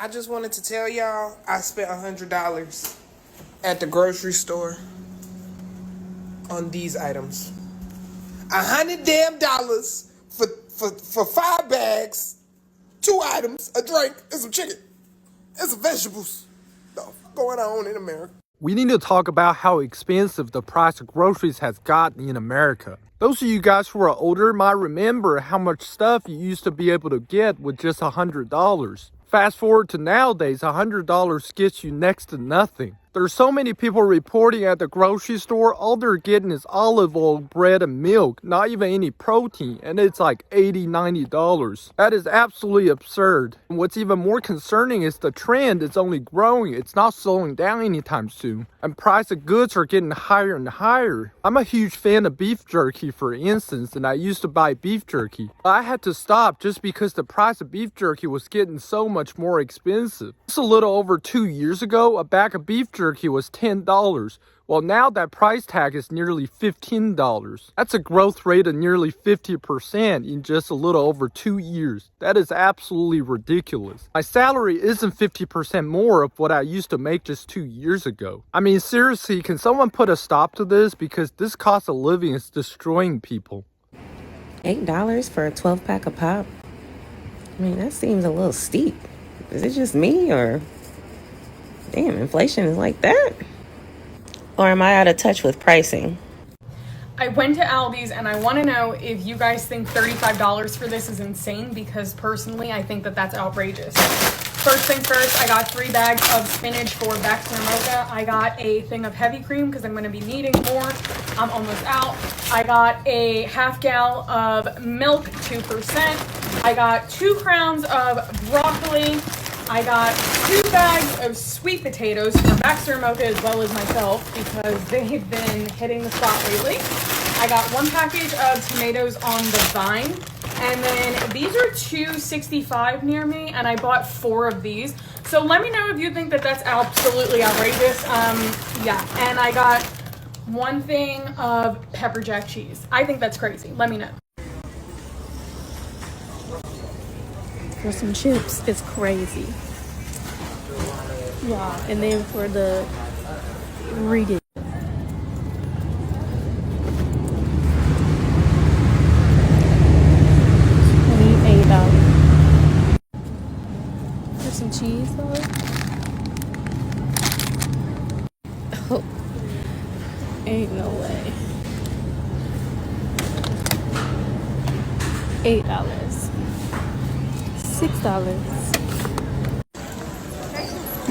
I just wanted to tell y'all I spent $100 at the grocery store on these items. $100 for 5 bags, 2 items, a drink, and some chicken, and some vegetables. What's going on in America? We need to talk about how expensive the price of groceries has gotten in America. Those of you guys who are older might remember how much stuff you used to be able to get with just $100. Fast forward to nowadays, $100 gets you next to nothing. There's so many people reporting at the grocery store, all they're getting is olive oil, bread, and milk, not even any protein, and it's like $80, $90. That is absolutely absurd. And what's even more concerning is the trend is only growing, it's not slowing down anytime soon, and price of goods are getting higher and higher. I'm a huge fan of beef jerky, for instance, and I used to buy beef jerky. I had to stop just because the price of beef jerky was getting so much more expensive. Just a little over 2 years ago, a bag of beef jerky was $10. Well, now that price tag is nearly $15. That's a growth rate of nearly 50% in just a little over 2 years. That is absolutely ridiculous. My salary isn't 50% more of what I used to make just 2 years ago. I mean, seriously, can someone put a stop to this? Because this cost of living is destroying people. $8 for a 12-pack of pop? I mean, that seems a little steep. Is it just me, or damn, inflation is like that? Or am I out of touch with pricing? I went to Aldi's and I want to know if you guys think $35 for this is insane, because personally I think that that's outrageous. First things first, I got 3 bags of spinach for Baxter Mocha. I got a thing of heavy cream because I'm going to be needing more. I'm almost out. I got a half gal of milk, 2%. I got 2 crowns of broccoli. I got 2 bags of sweet potatoes for Baxter Mocha as well as myself because they've been hitting the spot lately. I got 1 package of tomatoes on the vine. And then these are $2.65 near me, and I bought 4 of these. So let me know if you think that that's absolutely outrageous. Yeah, and I got 1 thing of pepper jack cheese. I think that's crazy. Let me know. For some chips, it's crazy. Yeah, and then for the read it. $28. For some cheese though. Oh, ain't no way. $8. $6.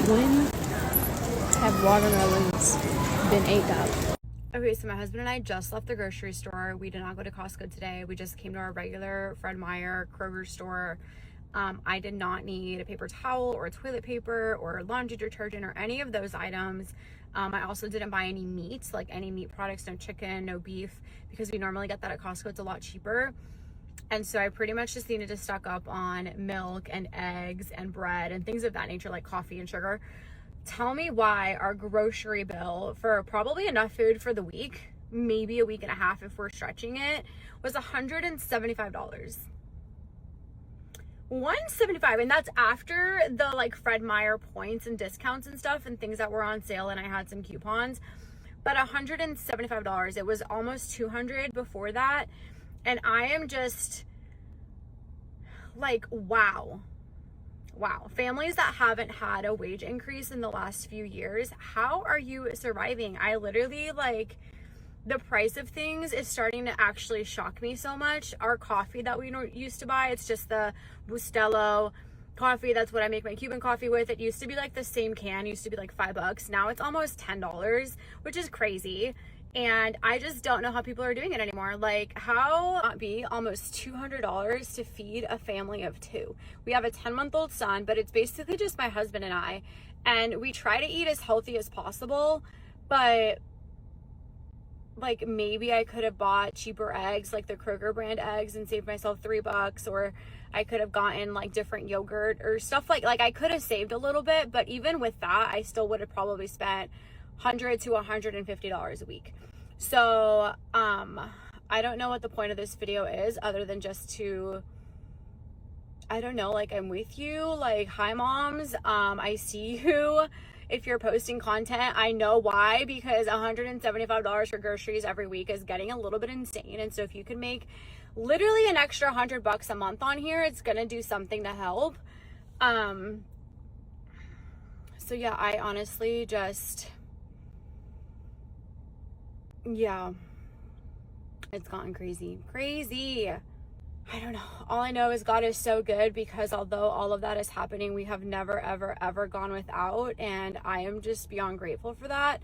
When have watermelons been $8? Okay, so my husband and I just left the grocery store. We did not go to Costco today. We just came to our regular Fred Meyer Kroger store. I did not need a paper towel or toilet paper or laundry detergent or any of those items. I also didn't buy any meat, like any meat products, no chicken, no beef, because we normally get that at Costco. It's a lot cheaper. And so I pretty much just needed to stock up on milk and eggs and bread and things of that nature, like coffee and sugar. Tell me why our grocery bill for probably enough food for the week, maybe a week and a half if we're stretching it, was $175. $175, and that's after the like Fred Meyer points and discounts and stuff and things that were on sale, and I had some coupons. But $175. It was almost $200 before that. And I am just like, wow. Families that haven't had a wage increase in the last few years, how are you surviving? I literally, like, the price of things is starting to actually shock me so much. Our coffee that we used to buy, it's just the Bustelo coffee. That's what I make my Cuban coffee with. It used to be like the same can, used to be like $5. Now it's almost $10, which is crazy. And I just don't know how people are doing it anymore. Like, how not be almost $200 to feed a family of 2? We have a 10-month-old son, but it's basically just my husband and I. And we try to eat as healthy as possible, but like maybe I could have bought cheaper eggs, like the Kroger brand eggs, and saved myself $3, or I could have gotten like different yogurt or stuff like I could have saved a little bit, but even with that, I still would have probably spent $100 to $150 a week. So I don't know what the point of this video is other than just to I don't know, like, I'm with you. Like, hi moms, I see you. If you're posting content, I know why, because $175 for groceries every week is getting a little bit insane. And so if you can make literally an extra $100 a month on here, it's gonna do something to help. So yeah, I honestly just, yeah, it's gotten crazy. I don't know. All I know is God is so good, because although all of that is happening, we have never, ever, ever gone without. And I am just beyond grateful for that.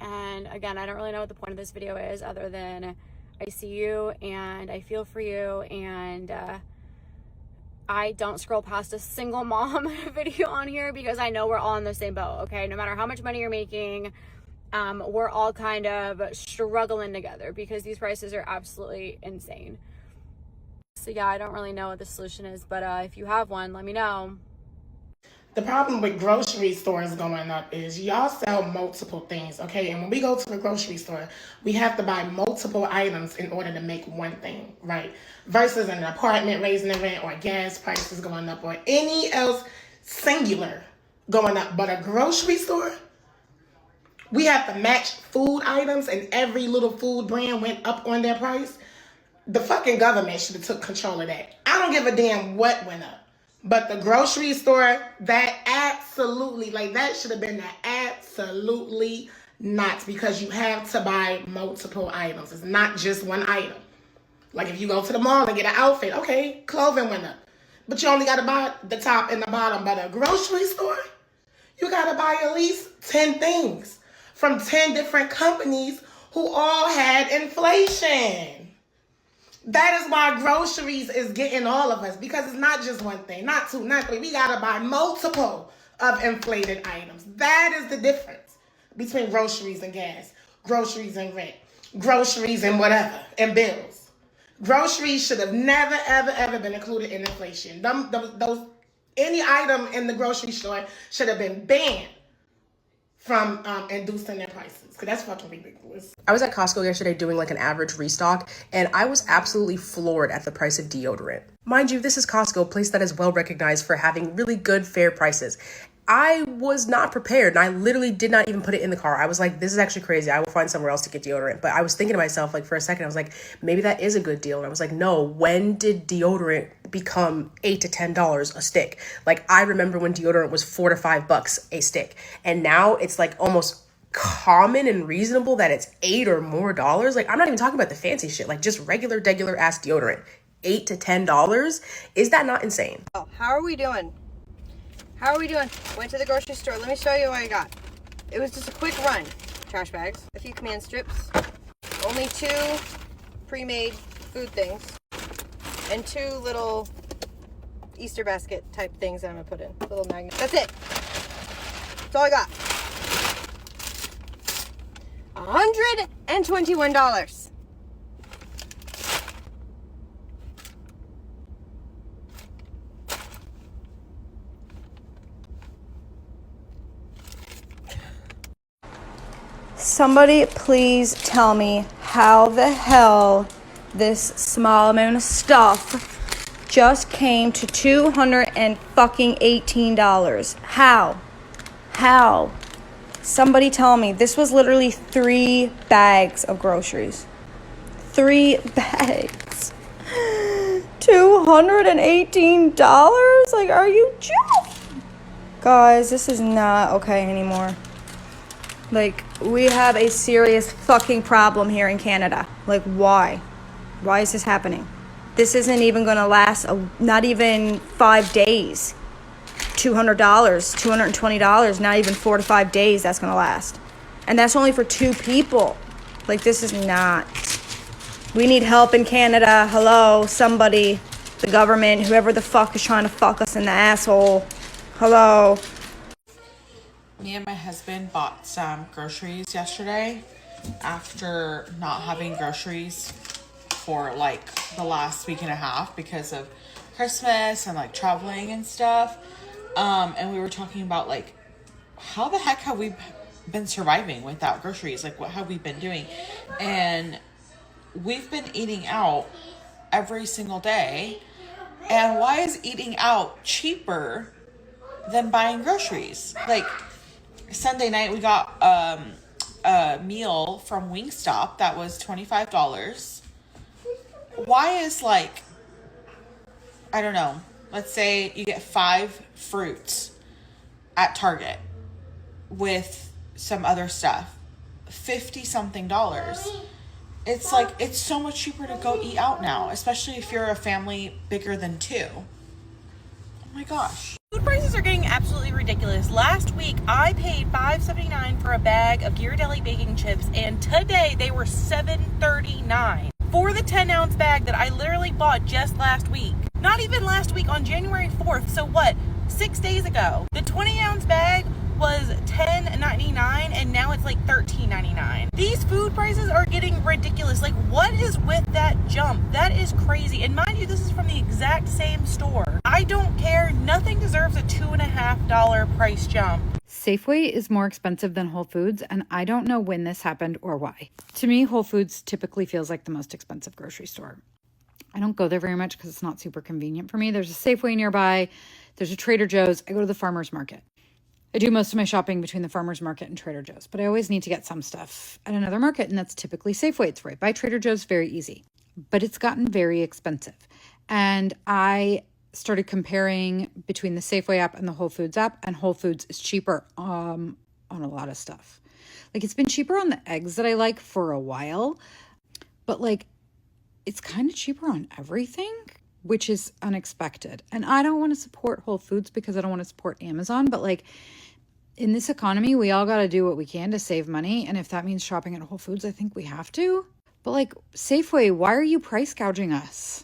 And again, I don't really know what the point of this video is, other than I see you and I feel for you. And I don't scroll past a single mom video on here, because I know we're all in the same boat, okay? No matter how much money you're making, we're all kind of struggling together, because these prices are absolutely insane. So yeah, I don't really know what the solution is, but if you have one, let me know. The problem with grocery stores going up is y'all sell multiple things, okay? And when we go to the grocery store, we have to buy multiple items in order to make one thing, right? Versus an apartment raising the rent, or gas prices going up, or any else singular going up. But a grocery store, we have to match food items, and every little food brand went up on their price. The fucking government should have took control of that. I don't give a damn what went up. But the grocery store, that absolutely, like, that should have been the absolutely not, because you have to buy multiple items. It's not just one item. Like, if you go to the mall and get an outfit, okay, clothing went up. But you only got to buy the top and the bottom. But a grocery store, you got to buy at least 10 things from 10 different companies who all had inflation. That is why groceries is getting all of us, because it's not just one thing, not two, not three. We got to buy multiple of inflated items. That is the difference between groceries and gas, groceries and rent, groceries and whatever, and bills. Groceries should have never, ever, ever been included in inflation. Any item in the grocery store should have been banned from inducing their prices, because that's fucking ridiculous. I was at Costco yesterday doing like an average restock, and I was absolutely floored at the price of deodorant. Mind you, this is Costco, a place that is well recognized for having really good, fair prices. I was not prepared, and I literally did not even put it in the car. I was like, this is actually crazy. I will find somewhere else to get deodorant. But I was thinking to myself, like, for a second, I was like, maybe that is a good deal. And I was like, no, when did deodorant become $8 to $10 a stick? Like, I remember when deodorant was $4 to $5 a stick. And now it's like almost common and reasonable that it's $8 or more dollars. Like, I'm not even talking about the fancy shit, like just regular ass deodorant. $8 to $10. Is that not insane? Oh, how are we doing? How are we doing? Went to the grocery store. Let me show you what I got. It was just a quick run. Trash bags, a few command strips, only 2 pre-made food things, and 2 little Easter basket type things that I'm gonna put in. Little magnets. That's it. That's all I got. $121. Somebody please tell me how the hell this small amount of stuff just came to $218. How? Somebody tell me. This was literally 3 bags of groceries. 3 bags. $218? Like, are you joking? Guys, this is not okay anymore. Like, we have a serious fucking problem here in Canada. Like, why? Why is this happening? This isn't even going to last, not even 5 days. $200, $220, not even 4 to 5 days that's going to last. And that's only for 2 people. Like, this is not. We need help in Canada. Hello, somebody. The government, whoever the fuck is trying to fuck us in the asshole. Hello. Me and my husband bought some groceries yesterday after not having groceries for like the last week and a half because of Christmas and like traveling and stuff. And we were talking about like, how the heck have we been surviving without groceries? Like, what have we been doing? And we've been eating out every single day. And why is eating out cheaper than buying groceries? Like Sunday night, we got a meal from Wingstop that was $25. Why is like, I don't know, let's say you get 5 fruits at Target with some other stuff, $50 something. It's like, it's so much cheaper to go eat out now, especially if you're a family bigger than 2. Oh my gosh. Food prices are getting absolutely ridiculous. Last week, I paid $5.79 for a bag of Ghirardelli baking chips, and today they were $7.39 for the 10-ounce bag that I literally bought just last week. Not even last week, on January 4th, so what, 6 days ago. The 20-ounce bag was $10.99 and now it's like $13.99. These food prices are getting ridiculous. Like, what is with that jump? That is crazy. And mind you, this is from the exact same store. I don't care. Nothing deserves a $2.50 price jump. Safeway is more expensive than Whole Foods, and I don't know when this happened or why. To me, Whole Foods typically feels like the most expensive grocery store. I don't go there very much because it's not super convenient for me. There's a Safeway nearby. There's a Trader Joe's. I go to the farmer's market. I do most of my shopping between the farmer's market and Trader Joe's, but I always need to get some stuff at another market, and that's typically Safeway. It's right by Trader Joe's, very easy. But it's gotten very expensive. And I started comparing between the Safeway app and the Whole Foods app, and Whole Foods is cheaper on a lot of stuff. Like, it's been cheaper on the eggs that I like for a while, but like, it's kind of cheaper on everything, which is unexpected. And I don't want to support Whole Foods because I don't want to support Amazon, but like, in this economy, we all got to do what we can to save money. And if that means shopping at Whole Foods, I think we have to. But like, Safeway, why are you price gouging us?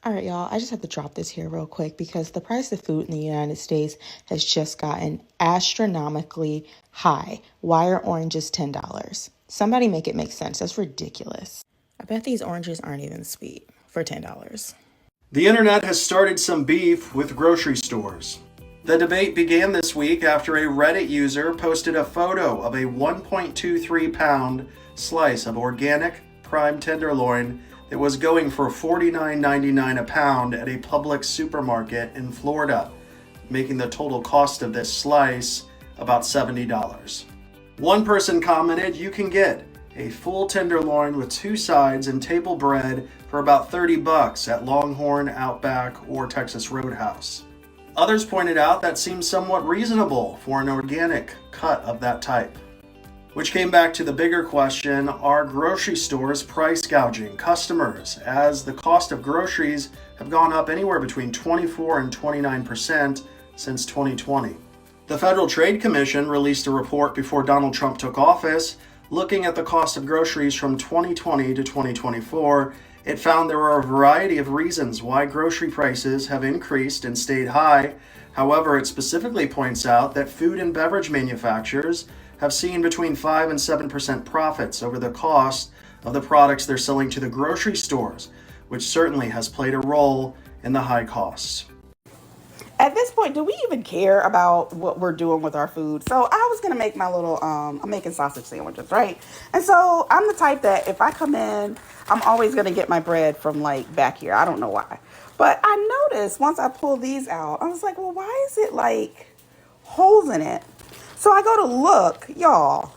All right, y'all, I just have to drop this here real quick because the price of food in the United States has just gotten astronomically high. Why are oranges $10? Somebody make it make sense. That's ridiculous. I bet these oranges aren't even sweet for $10. The internet has started some beef with grocery stores. The debate began this week after a Reddit user posted a photo of a 1.23 pound slice of organic prime tenderloin that was going for $49.99 a pound at a Publix supermarket in Florida, making the total cost of this slice about $70. One person commented, "You can get a full tenderloin with 2 sides and table bread for about $30 at Longhorn, Outback, or Texas Roadhouse." Others pointed out that seems somewhat reasonable for an organic cut of that type. Which came back to the bigger question, are grocery stores price gouging customers as the cost of groceries have gone up anywhere between 24 and 29% since 2020. The Federal Trade Commission released a report before Donald Trump took office looking at the cost of groceries from 2020 to 2024. It found there are a variety of reasons why grocery prices have increased and stayed high. However, it specifically points out that food and beverage manufacturers have seen between 5 and 7% profits over the cost of the products they're selling to the grocery stores, which certainly has played a role in the high costs. At this point, do we even care about what we're doing with our food? So I was going to make my little, I'm making sausage sandwiches, right? And so I'm the type that if I come in, I'm always going to get my bread from like back here. I don't know why. But I noticed once I pulled these out, I was like, well, why is it like holes in it? So I go to look, y'all,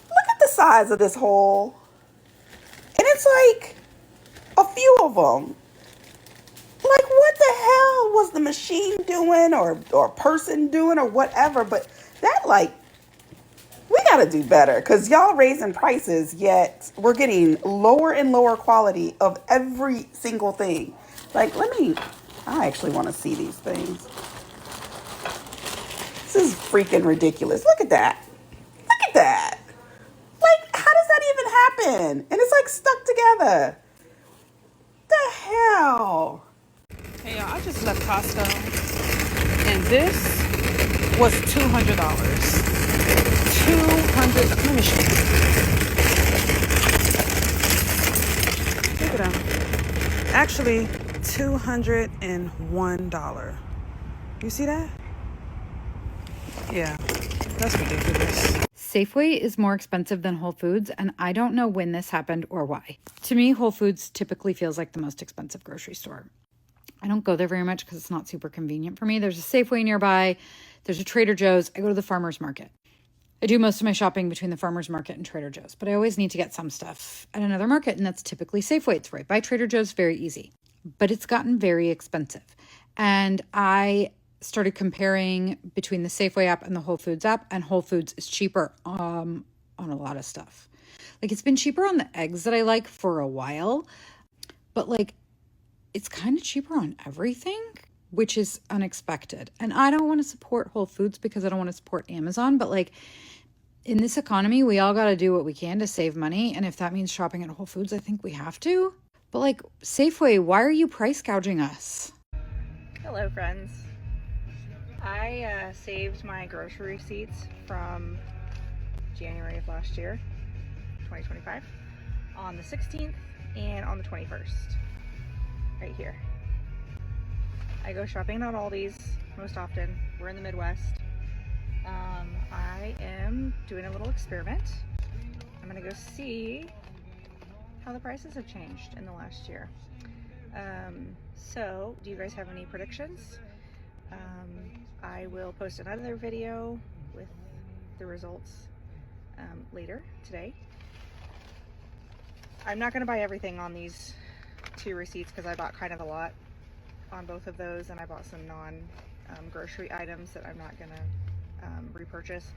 look at the size of this hole. And it's like a few of them. Like, what the hell was the machine doing or person doing or whatever? But that, like, we got to do better because y'all raising prices, yet we're getting lower and lower quality of every single thing. Like, I actually want to see these things. This is freaking ridiculous. Look at that. Look at that. Like, how does that even happen? And it's like stuck together. The hell? Hey y'all, I just left Costco and this was $200. Let me show you. Look at them. Actually, $201. You see that? Yeah, that's ridiculous. Safeway is more expensive than Whole Foods, and I don't know when this happened or why. To me, Whole Foods typically feels like the most expensive grocery store. I don't go there very much because it's not super convenient for me. There's a Safeway nearby. There's a Trader Joe's. I go to the farmer's market. I do most of my shopping between the farmer's market and Trader Joe's, but I always need to get some stuff at another market, and that's typically Safeway. It's right by Trader Joe's, very easy. But it's gotten very expensive. And I started comparing between the Safeway app and the Whole Foods app, and Whole Foods is cheaper on a lot of stuff. Like, it's been cheaper on the eggs that I like for a while, but like, it's kind of cheaper on everything, which is unexpected. And I don't want to support Whole Foods because I don't want to support Amazon, but like, in this economy, we all got to do what we can to save money. And if that means shopping at Whole Foods, I think we have to. But like, Safeway, why are you price gouging us? Hello, friends. I saved my grocery receipts from January of last year, 2025, on the 16th and on the 21st, right here. I go shopping at Aldi's most often. We're in the Midwest. I am doing a little experiment. I'm gonna go see how the prices have changed in the last year. So do you guys have any predictions? I will post another video with the results later today. I'm not gonna buy everything on these two receipts because I bought kind of a lot on both of those, and I bought some non-grocery items that I'm not gonna repurchase.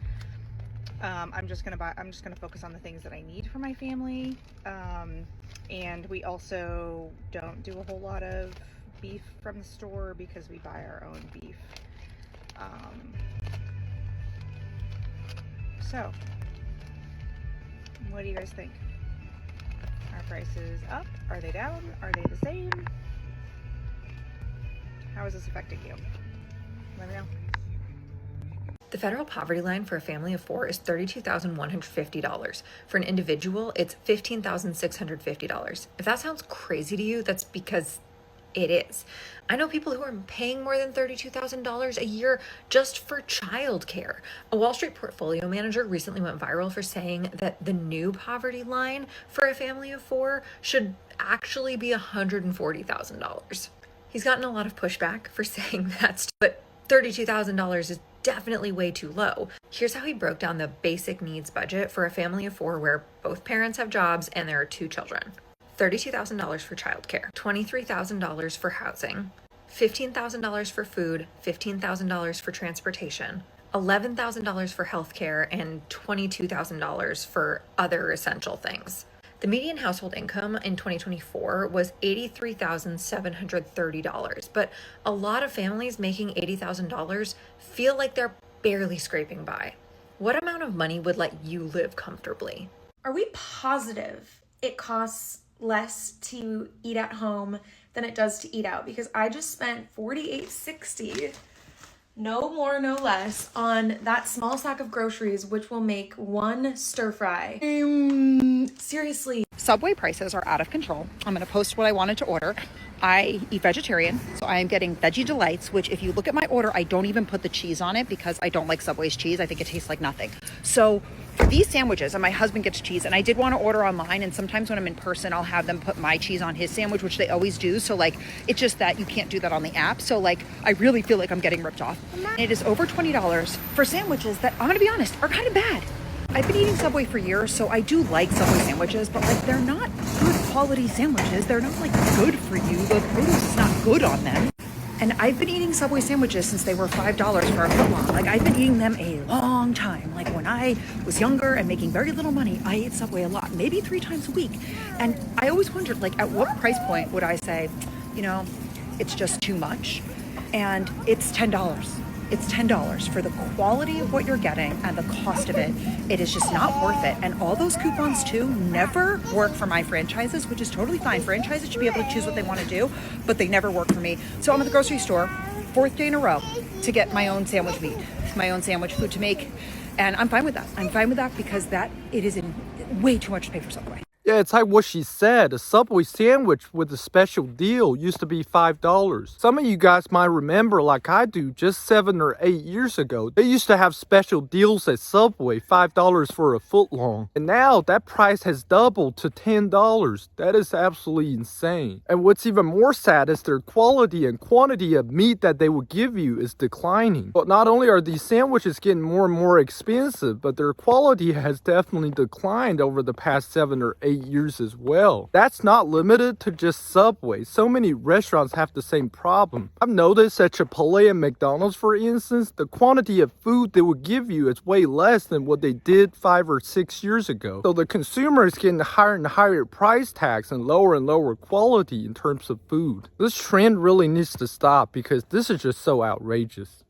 I'm just gonna focus on the things that I need for my family, and we also don't do a whole lot of beef from the store because we buy our own beef. So what do you guys think? Are prices up? Are they down? Are they the same? How is this affecting you? Let me know. The federal poverty line for a family of 4 is $32,150. For an individual, it's $15,650. If that sounds crazy to you, that's because it is. I know people who are paying more than $32,000 a year just for childcare. A Wall Street portfolio manager recently went viral for saying that the new poverty line for a family of 4 should actually be $140,000. He's gotten a lot of pushback for saying that, but $32,000 is definitely way too low. Here's how he broke down the basic needs budget for a family of 4 where both parents have jobs and there are 2 children. $32,000 for childcare, $23,000 for housing, $15,000 for food, $15,000 for transportation, $11,000 for healthcare, and $22,000 for other essential things. The median household income in 2024 was $83,730, but a lot of families making $80,000 feel like they're barely scraping by. What amount of money would let you live comfortably? Are we positive it costs less to eat at home than it does to eat out? Because I just spent $48.60, no more, no less, on that small sack of groceries, which will make 1 stir fry. Seriously. Subway prices are out of control. I'm going to post what I wanted to order. I eat vegetarian, so I am getting Veggie Delights, which if you look at my order, I don't even put the cheese on it because I don't like Subway's cheese. I think it tastes like nothing. So for these sandwiches, and my husband gets cheese, and I did want to order online, and sometimes when I'm in person, I'll have them put my cheese on his sandwich, which they always do. So like, it's just that you can't do that on the app. So like, I really feel like I'm getting ripped off. And it is over $20 for sandwiches that, I'm going to be honest, are kind of bad. I've been eating Subway for years, so I do like Subway sandwiches, but like, they're not good quality sandwiches. They're not like good for you. The produce is not good on them. And I've been eating Subway sandwiches since they were $5 for a footlong. Like, I've been eating them a long time. Like, when I was younger and making very little money, I ate Subway a lot, maybe 3 times a week. And I always wondered, like, at what price point would I say, you know, it's just too much? And it's $10. It's $10 for the quality of what you're getting and the cost of it. It is just not worth it. And all those coupons too never work for my franchises, which is totally fine. Franchises should be able to choose what they want to do, but they never work for me. So I'm at the grocery store, 4th day in a row, to get my own sandwich meat, my own sandwich food to make. And I'm fine with that. I'm fine with that because it is way too much to pay for Subway. Yeah, it's like what she said. A Subway sandwich with a special deal used to be $5. Some of you guys might remember, like I do, just 7 or 8 years ago, they used to have special deals at Subway, $5 for a foot long. And now that price has doubled to $10. That is absolutely insane. And what's even more sad is their quality and quantity of meat that they will give you is declining. But not only are these sandwiches getting more and more expensive, but their quality has definitely declined over the past 7 or 8 years as well. That's not limited to just Subway. So many restaurants have the same problem. I've noticed at Chipotle and McDonald's, for instance, the quantity of food they will give you is way less than what they did 5 or 6 years ago. So the consumer is getting higher and higher price tags and lower quality in terms of food. This trend really needs to stop because this is just so outrageous.